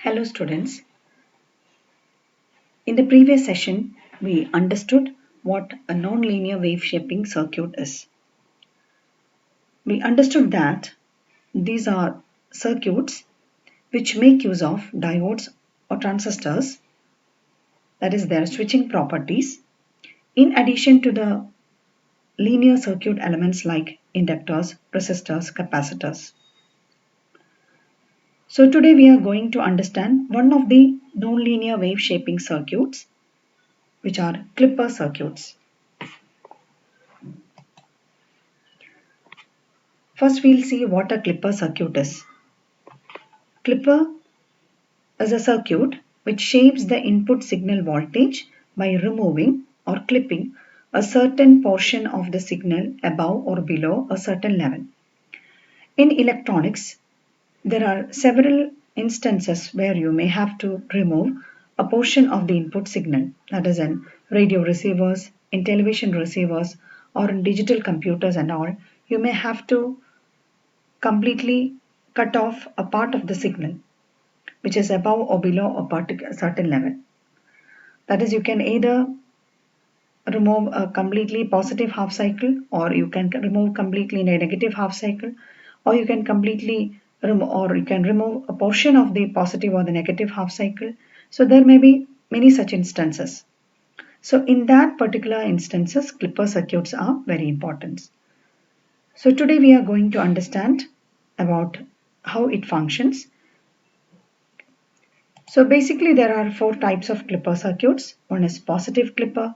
Hello students. In the previous session, we understood what a nonlinear wave shaping circuit is. We understood that these are circuits which make use of diodes or transistors, that is their switching properties, in addition to the linear circuit elements like inductors, resistors, capacitors. So today we are going to understand one of the nonlinear wave shaping circuits, which are Clipper circuits. First, we'll see what a Clipper circuit is. Clipper is a circuit which shapes the input signal voltage by removing or clipping a certain portion of the signal above or below a certain level. In electronics, there are several instances where you may have to remove a portion of the input signal, that is in radio receivers, in television receivers, or in digital computers and all. You may have to completely cut off a part of the signal which is above or below a certain level. That is, you can either remove a completely positive half cycle, or you can remove completely a negative half cycle, or you can remove a portion of the positive or the negative half cycle. So there may be many such instances. So in that particular instances, Clipper circuits are very important. So today we are going to understand about how it functions. So basically there are four types of Clipper circuits. One is positive Clipper,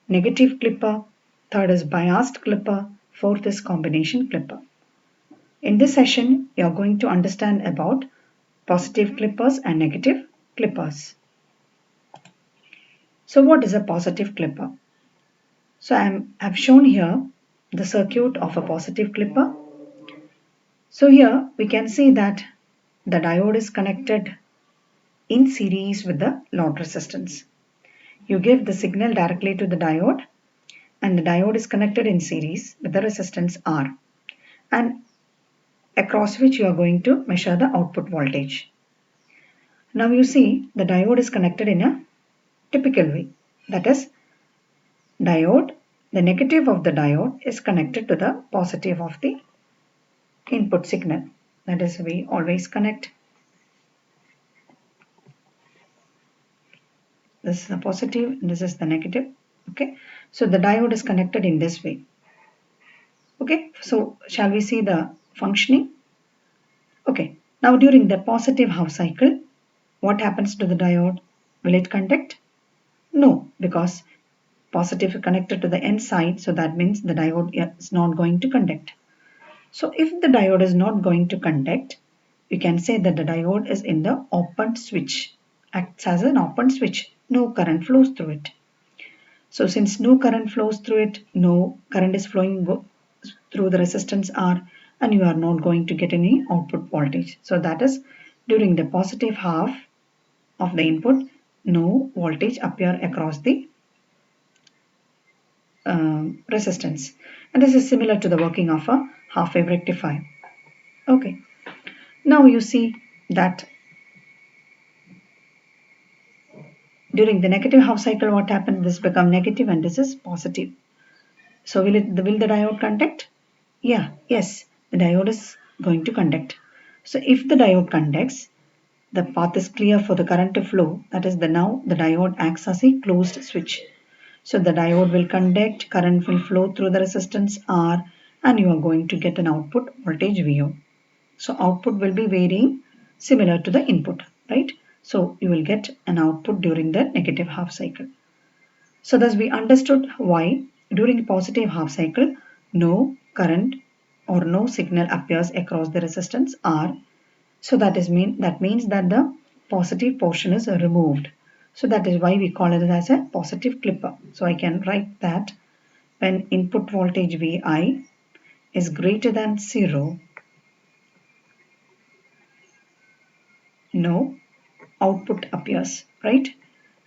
negative Clipper, third is biased Clipper, fourth is combination Clipper. In this session, you are going to understand about positive Clippers and negative Clippers. So what is a positive Clipper? So I've shown here the circuit of a positive Clipper. So here we can see that the diode is connected in series with the load resistance. You give the signal directly to the diode, and the diode is connected in series with the resistance R, and across which you are going to measure the output voltage. Now you see the diode is connected in a typical way. That is, the negative of the diode is connected to the positive of the input signal. That is, we always connect. This is the positive and this is the negative. Okay, so the diode is connected in this way. Okay, so shall we see the functioning? Okay, now during the positive half cycle, what happens to the diode? Will it conduct? No, because positive is connected to the N side, so that means the diode is not going to conduct. So if the diode is not going to conduct, we can say that the diode is in the open switch, acts as an open switch, no current flows through it. So since no current flows through it, no current is flowing through the resistance R, and you are not going to get any output voltage. So that is, during the positive half of the input, no voltage appear across the resistance. And this is similar to the working of a half wave rectifier. Okay, now you see that during the negative half cycle, what happened? This become negative and this is positive. So will the diode conduct? Yes, the diode is going to conduct. So if the diode conducts, the path is clear for the current to flow. That is, now the diode acts as a closed switch. So the diode will conduct, current will flow through the resistance R, and you are going to get an output voltage VO. So output will be varying similar to the input, right? So you will get an output during the negative half cycle. So thus we understood why during positive half cycle, no current or no signal appears across the resistance R. So that means that the positive portion is removed. So that is why we call it as a positive Clipper. So I can write that when input voltage Vi is greater than 0, no output appears, right?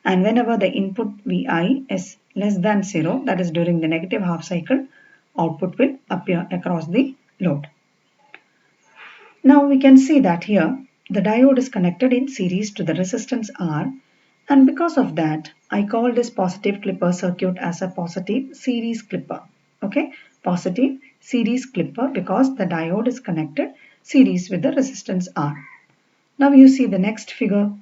And whenever the input Vi is less than 0, that is during the negative half cycle, output will appear across the load. Now we can see that here the diode is connected in series to the resistance R, and because of that I call this positive clipper circuit as a positive series clipper. Okay, positive series clipper because the diode is connected series with the resistance R. Now you see the next figure.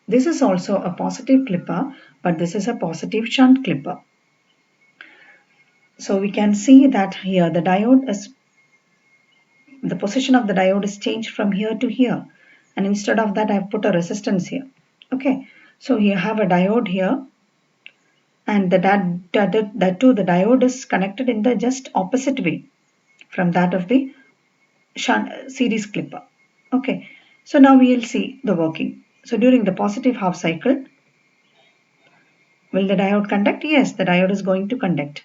This is also a positive clipper, but this is a positive shunt clipper. So we can see that here the position of the diode is changed from here to here, and instead of that I have put a resistance here. Okay, so you have a diode here, and that too the diode is connected in the just opposite way from that of the series clipper. Okay, so now we will see the working. So during the positive half cycle, will the diode conduct? Yes, the diode is going to conduct.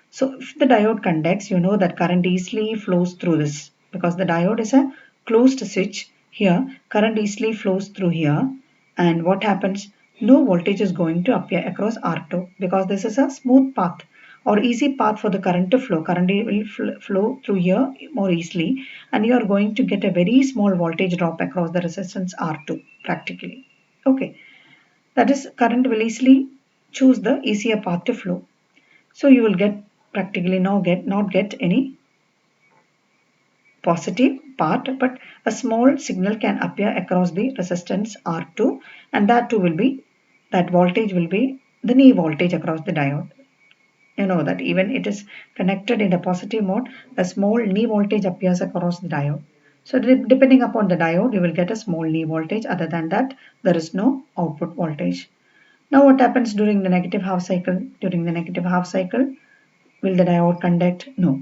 So if the diode conducts, you know that current easily flows through this because the diode is a closed switch. Here current easily flows through here, and what happens? No voltage is going to appear across R2 because this is a smooth path or easy path for the current to flow. Current will flow through here more easily, and you are going to get a very small voltage drop across the resistance R2 practically. Okay, that is current will easily choose the easier path to flow. So you will get practically not get any positive part, but a small signal can appear across the resistance R2, and that voltage will be the knee voltage across the diode. You know that even it is connected in a positive mode, a small knee voltage appears across the diode. So depending upon the diode, you will get a small knee voltage. Other than that, there is no output voltage. Now what happens during the negative half cycle? During the negative half cycle, will the diode conduct? No.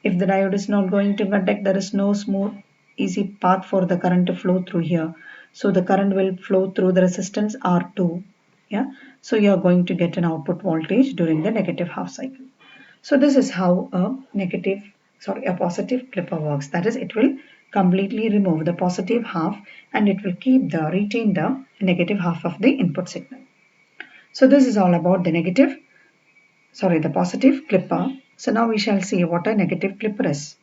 If the diode is not going to conduct, there is no smooth, easy path for the current to flow through here. So the current will flow through the resistance R2. Yeah. So you are going to get an output voltage during the negative half cycle. So this is how a positive clipper works. That is, it will completely remove the positive half and it will retain the negative half of the input signal. So this is all about the positive clipper. So now we shall see what a negative clipper is.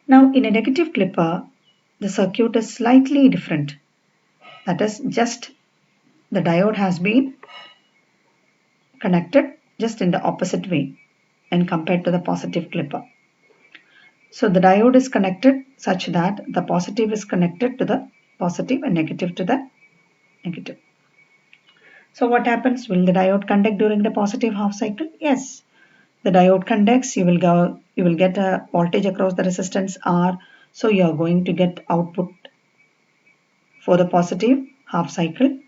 Now in a negative clipper, the circuit is slightly different. That is, just the diode has been connected just in the opposite way and compared to the positive clipper. So the diode is connected such that the positive is connected to the positive and negative to the negative. So what happens? Will the diode conduct during the positive half cycle? Yes. The diode conducts, you will get a voltage across the resistance R, so you are going to get output for the positive half cycle.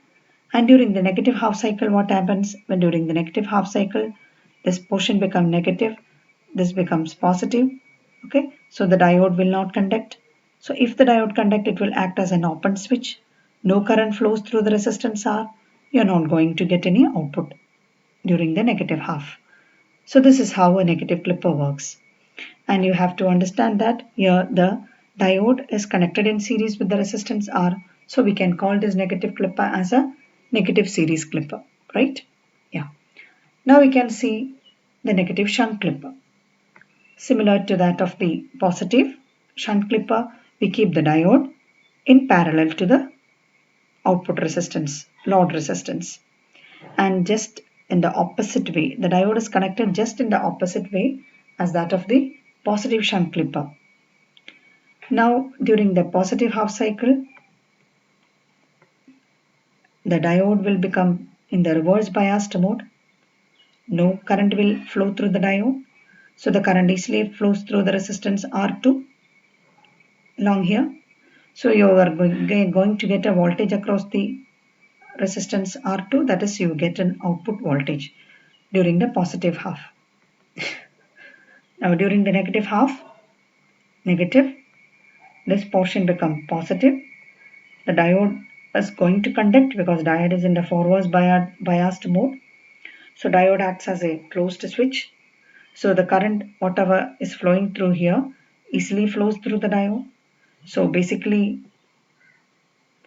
And during the negative half cycle, what happens? When during the negative half cycle, this portion becomes negative, this becomes positive. Okay, so the diode will not conduct. So if the diode conduct, it will act as an open switch. No current flows through the resistance R. You are not going to get any output during the negative half. So this is how a negative clipper works. And you have to understand that here the diode is connected in series with the resistance R. So we can call this negative clipper as a negative series clipper, right? Yeah. Now we can see the negative shunt clipper. Similar to that of the positive shunt clipper, we keep the diode in parallel to the output resistance, load resistance. And just in the opposite way, the diode is connected just in the opposite way as that of the positive shunt clipper. Now during the positive half cycle, the diode will become in the reverse biased mode. No current will flow through the diode. So the current easily flows through the resistance R2 along here. So you are going to get a voltage across the resistance R2, that is, you get an output voltage during the positive half. Now during the negative half, negative, this portion becomes positive. The diode is going to conduct because diode is in the forward biased mode. So diode acts as a closed switch. So the current whatever is flowing through here easily flows through the diode. So basically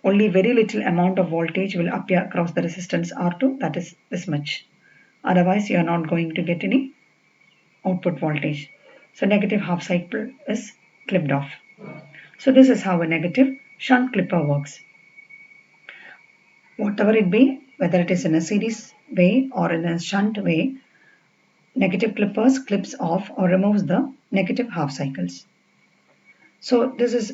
only very little amount of voltage will appear across the resistance R2, that is this much. Otherwise you are not going to get any output voltage. So negative half cycle is clipped off. So this is how a negative shunt clipper works. Whatever it be, whether it is in a series way or in a shunt way, negative clippers clips off or removes the negative half cycles. So this is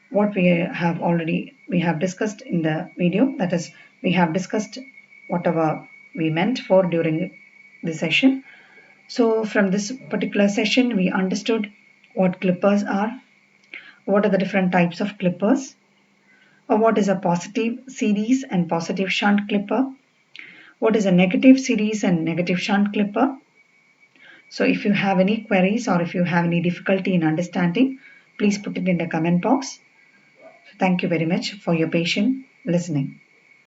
what we have discussed in the video. That is, we have discussed whatever we meant for during the session. So from this particular session, we understood what clippers are, what are the different types of clippers, or what is a positive series and positive shunt clipper, what is a negative series and negative shunt clipper. So if you have any queries or if you have any difficulty in understanding, please put it in the comment box. Thank you very much for your patient listening.